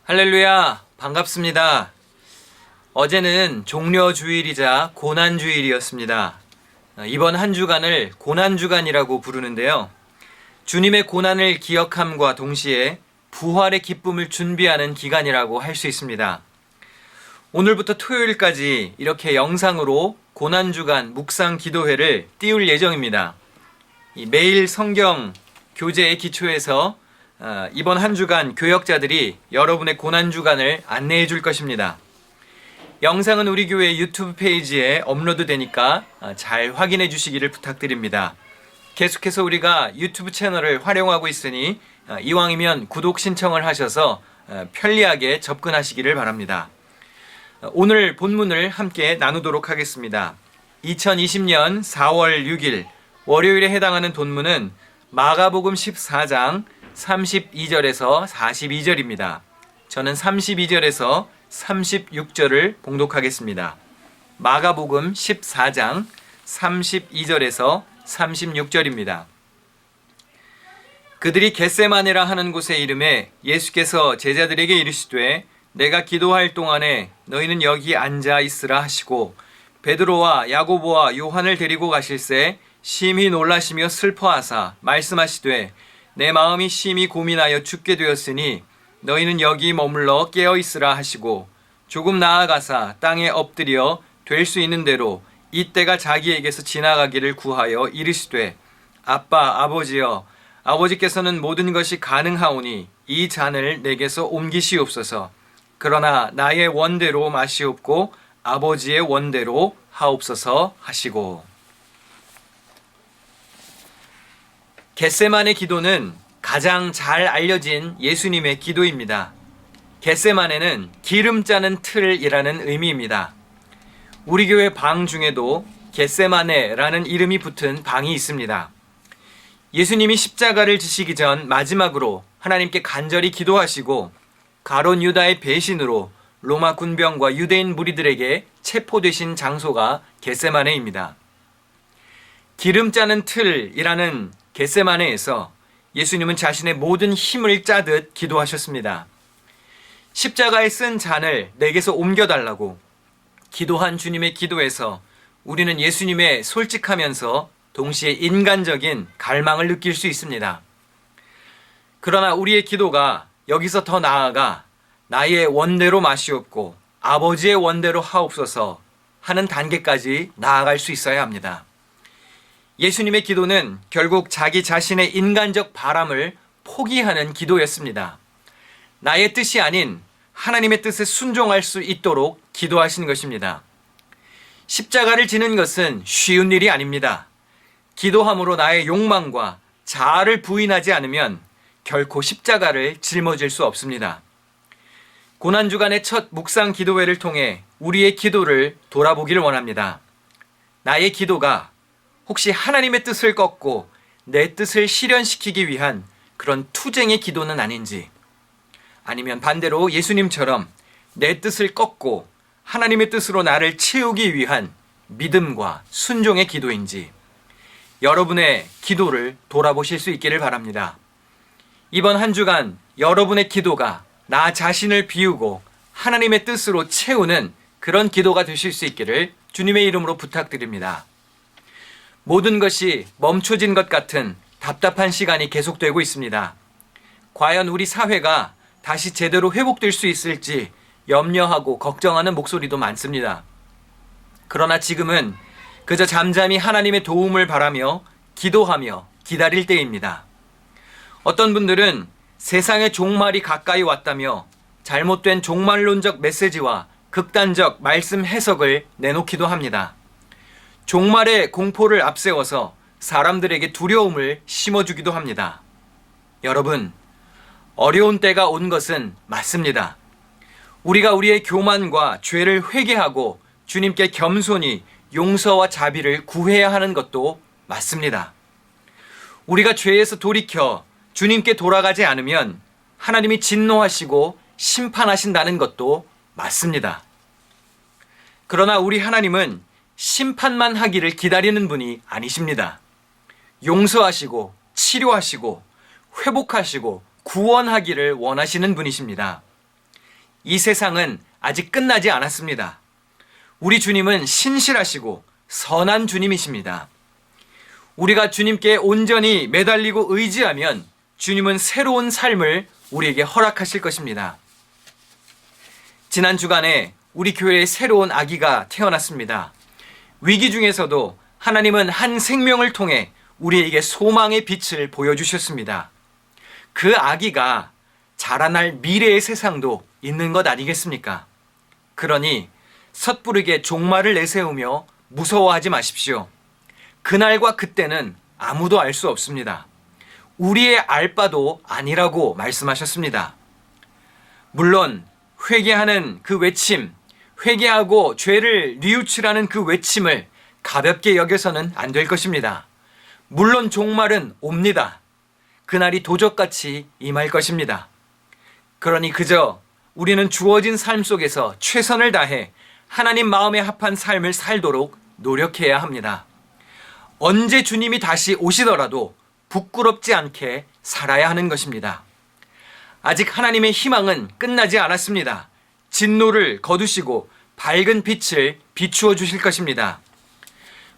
할렐루야, 반갑습니다. 어제는 종려주일이자 고난주일이었습니다. 이번 한 주간을 고난주간이라고 부르는데요. 주님의 고난을 기억함과 동시에 부활의 기쁨을 준비하는 기간이라고 할 수 있습니다. 오늘부터 토요일까지 이렇게 영상으로 고난주간 묵상 기도회를 띄울 예정입니다. 매일 성경 교재의 기초에서 이번 한 주간 교역자들이 여러분의 고난주간을 안내해 줄 것입니다. 영상은 우리 교회 유튜브 페이지에 업로드 되니까 잘 확인해 주시기를 부탁드립니다. 계속해서 우리가 유튜브 채널을 활용하고 있으니 이왕이면 구독 신청을 하셔서 편리하게 접근하시기를 바랍니다. 오늘 본문을 함께 나누도록 하겠습니다. 2020년 4월 6일 월요일에 해당하는 본문은 마가복음 14장 32절에서 42절입니다. 저는 32절에서 36절을 봉독하겠습니다. 마가복음 14장 32절에서 36절입니다. 그들이 겟세마네라 하는 곳에 이름에 예수께서 제자들에게 이르시되 내가 기도할 동안에 너희는 여기 앉아 있으라 하시고 베드로와 야고보와 요한을 데리고 가실새 심히 놀라시며 슬퍼하사 말씀하시되 내 마음이 심히 고민하여 죽게 되었으니 너희는 여기 머물러 깨어 있으라 하시고 조금 나아가사 땅에 엎드려 될 수 있는 대로 이때가 자기에게서 지나가기를 구하여 이르시되 아빠 아버지여 아버지께서는 모든 것이 가능하오니 이 잔을 내게서 옮기시옵소서. 그러나 나의 원대로 마시옵고 아버지의 원대로 하옵소서 하시고. 겟세마네 기도는 가장 잘 알려진 예수님의 기도입니다. 겟세마네는 기름 짜는 틀이라는 의미입니다. 우리 교회 방 중에도 겟세마네라는 이름이 붙은 방이 있습니다. 예수님이 십자가를 지시기 전 마지막으로 하나님께 간절히 기도하시고 가룟 유다의 배신으로 로마 군병과 유대인 무리들에게 체포되신 장소가 겟세마네입니다. 기름 짜는 틀이라는 겟세마네에서 예수님은 자신의 모든 힘을 짜듯 기도하셨습니다. 십자가에 쓴 잔을 내게서 옮겨달라고 기도한 주님의 기도에서 우리는 예수님의 솔직하면서 동시에 인간적인 갈망을 느낄 수 있습니다. 그러나 우리의 기도가 여기서 더 나아가 나의 원대로 마시옵고 아버지의 원대로 하옵소서 하는 단계까지 나아갈 수 있어야 합니다. 예수님의 기도는 결국 자기 자신의 인간적 바람을 포기하는 기도였습니다. 나의 뜻이 아닌 하나님의 뜻에 순종할 수 있도록 기도하신 것입니다. 십자가를 지는 것은 쉬운 일이 아닙니다. 기도함으로 나의 욕망과 자아를 부인하지 않으면 결코 십자가를 짊어질 수 없습니다. 고난주간의 첫 묵상 기도회를 통해 우리의 기도를 돌아보기를 원합니다. 나의 기도가 혹시 하나님의 뜻을 꺾고 내 뜻을 실현시키기 위한 그런 투쟁의 기도는 아닌지, 아니면 반대로 예수님처럼 내 뜻을 꺾고 하나님의 뜻으로 나를 채우기 위한 믿음과 순종의 기도인지 여러분의 기도를 돌아보실 수 있기를 바랍니다. 이번 한 주간 여러분의 기도가 나 자신을 비우고 하나님의 뜻으로 채우는 그런 기도가 되실 수 있기를 주님의 이름으로 부탁드립니다. 모든 것이 멈춰진 것 같은 답답한 시간이 계속되고 있습니다. 과연 우리 사회가 다시 제대로 회복될 수 있을지 염려하고 걱정하는 목소리도 많습니다. 그러나 지금은 그저 잠잠히 하나님의 도움을 바라며 기도하며 기다릴 때입니다. 어떤 분들은 세상의 종말이 가까이 왔다며 잘못된 종말론적 메시지와 극단적 말씀 해석을 내놓기도 합니다. 종말의 공포를 앞세워서 사람들에게 두려움을 심어주기도 합니다. 여러분, 어려운 때가 온 것은 맞습니다. 우리가 우리의 교만과 죄를 회개하고 주님께 겸손히 용서와 자비를 구해야 하는 것도 맞습니다. 우리가 죄에서 돌이켜 주님께 돌아가지 않으면 하나님이 진노하시고 심판하신다는 것도 맞습니다. 그러나 우리 하나님은 심판만 하기를 기다리는 분이 아니십니다. 용서하시고 치료하시고 회복하시고 구원하기를 원하시는 분이십니다. 이 세상은 아직 끝나지 않았습니다. 우리 주님은 신실하시고 선한 주님이십니다. 우리가 주님께 온전히 매달리고 의지하면 주님은 새로운 삶을 우리에게 허락하실 것입니다. 지난 주간에 우리 교회에 새로운 아기가 태어났습니다. 위기 중에서도 하나님은 한 생명을 통해 우리에게 소망의 빛을 보여주셨습니다. 그 아기가 자라날 미래의 세상도 있는 것 아니겠습니까? 그러니 섣부르게 종말을 내세우며 무서워하지 마십시오. 그날과 그때는 아무도 알 수 없습니다. 우리의 알 바도 아니라고 말씀하셨습니다. 물론 회개하는 그 외침, 회개하고 죄를 뉘우치라는 그 외침을 가볍게 여겨서는 안 될 것입니다. 물론 종말은 옵니다. 그날이 도적같이 임할 것입니다. 그러니 그저 우리는 주어진 삶 속에서 최선을 다해 하나님 마음에 합한 삶을 살도록 노력해야 합니다. 언제 주님이 다시 오시더라도 부끄럽지 않게 살아야 하는 것입니다. 아직 하나님의 희망은 끝나지 않았습니다. 진노를 거두시고 밝은 빛을 비추어 주실 것입니다.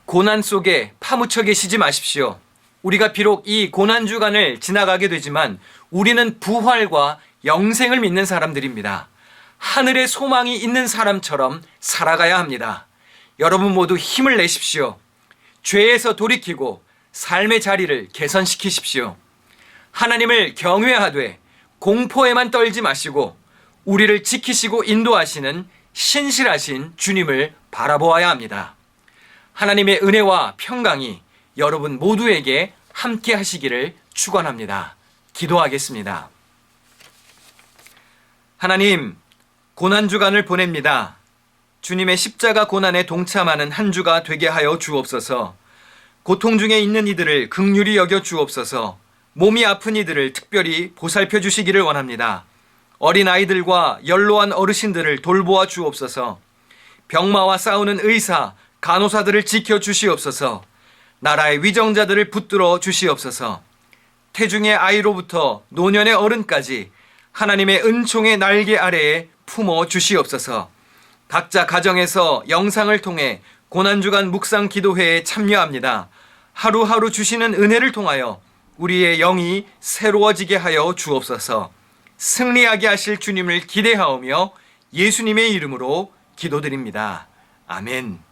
고난 속에 파묻혀 계시지 마십시오. 우리가 비록 이 고난 주간을 지나가게 되지만 우리는 부활과 영생을 믿는 사람들입니다. 하늘의 소망이 있는 사람처럼 살아가야 합니다. 여러분 모두 힘을 내십시오. 죄에서 돌이키고 삶의 자리를 개선시키십시오. 하나님을 경외하되 공포에만 떨지 마시고 우리를 지키시고 인도하시는 신실하신 주님을 바라보아야 합니다. 하나님의 은혜와 평강이 여러분 모두에게 함께 하시기를 축원합니다. 기도하겠습니다. 하나님, 고난주간을 보냅니다. 주님의 십자가 고난에 동참하는 한 주가 되게 하여 주옵소서. 고통 중에 있는 이들을 긍휼히 여겨 주옵소서. 몸이 아픈 이들을 특별히 보살펴 주시기를 원합니다. 어린아이들과 연로한 어르신들을 돌보아 주옵소서. 병마와 싸우는 의사, 간호사들을 지켜 주시옵소서. 나라의 위정자들을 붙들어 주시옵소서. 태중의 아이로부터 노년의 어른까지 하나님의 은총의 날개 아래에 품어 주시옵소서. 각자 가정에서 영상을 통해 고난주간 묵상 기도회에 참여합니다. 하루하루 주시는 은혜를 통하여 우리의 영이 새로워지게 하여 주옵소서. 승리하게 하실 주님을 기대하오며 예수님의 이름으로 기도드립니다. 아멘.